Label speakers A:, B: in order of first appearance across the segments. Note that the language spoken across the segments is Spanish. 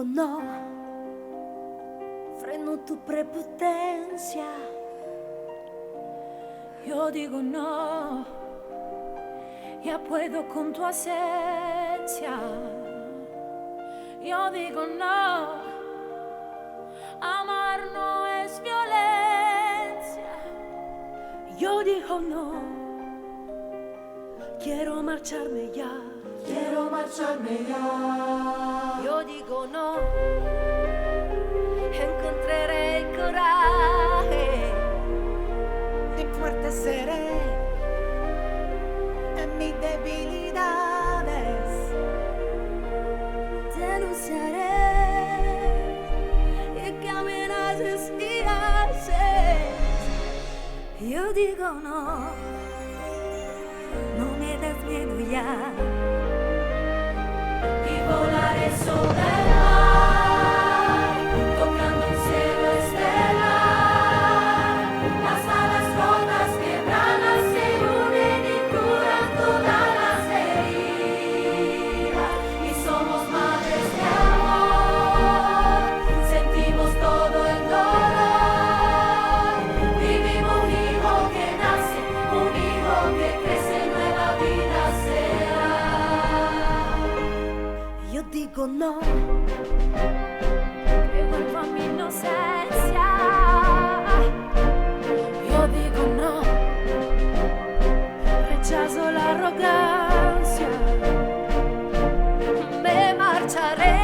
A: digo no, freno tu prepotencia.
B: Yo digo no, ya puedo con tu ausencia. Yo digo no, amar no es violencia.
A: Yo digo no, quiero marcharme ya.
B: Quiero marcharme ya.
A: Yo digo no, encontraré el coraje y fuerte seré en mis debilidades. Denunciaré y caminases y haces. Yo digo no, no me des miedo ya.
B: Volaré sobre el mar, tocando el cielo estelar. Las alas rotas quebradas se unen y curan todas las heridas. Y somos madres de amor, sentimos todo el dolor. Vivimos un hijo que nace, un hijo que crece, nueva vida será.
A: Yo digo no,
B: que vuelva mi inocencia. Yo digo no, rechazo la arrogancia.
A: me marcharé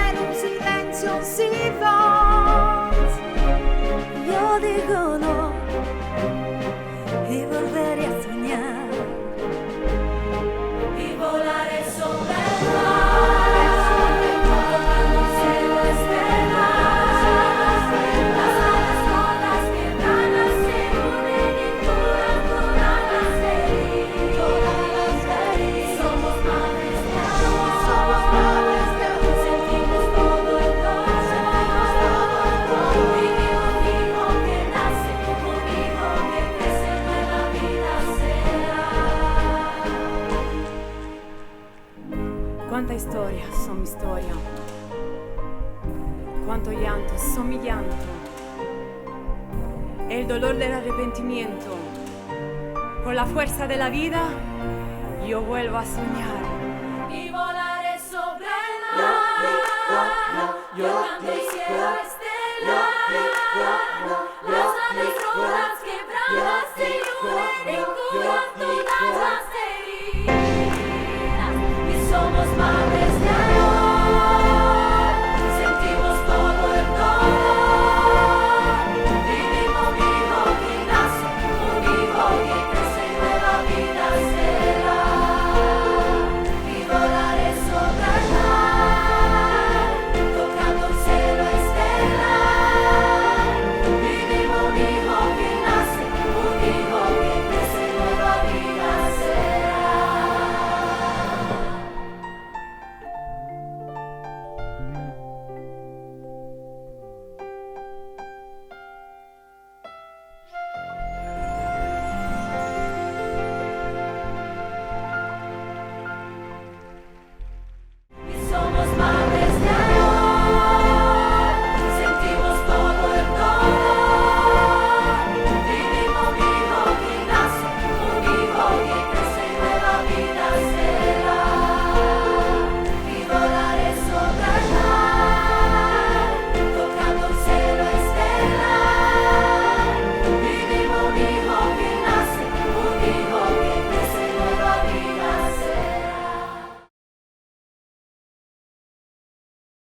A: en un silencio sin voz. Yo digo no y volveré a soñar.
B: Y volaré sobre el mar, tocando el cielo estelar. Las alas rotas quebradas se unen y curan todas las heridas. Somos madres de amor, sentimos todo el dolor. Vivimos un hijo que nace, un hijo que crece, nueva vida será.
C: Cuánta historia son mi historia, cuánto llanto son mi llanto, el dolor del arrepentimiento. Por la fuerza de la vida, yo vuelvo a soñar.
B: Y volaré sobre el mar, tocando el cielo estelar.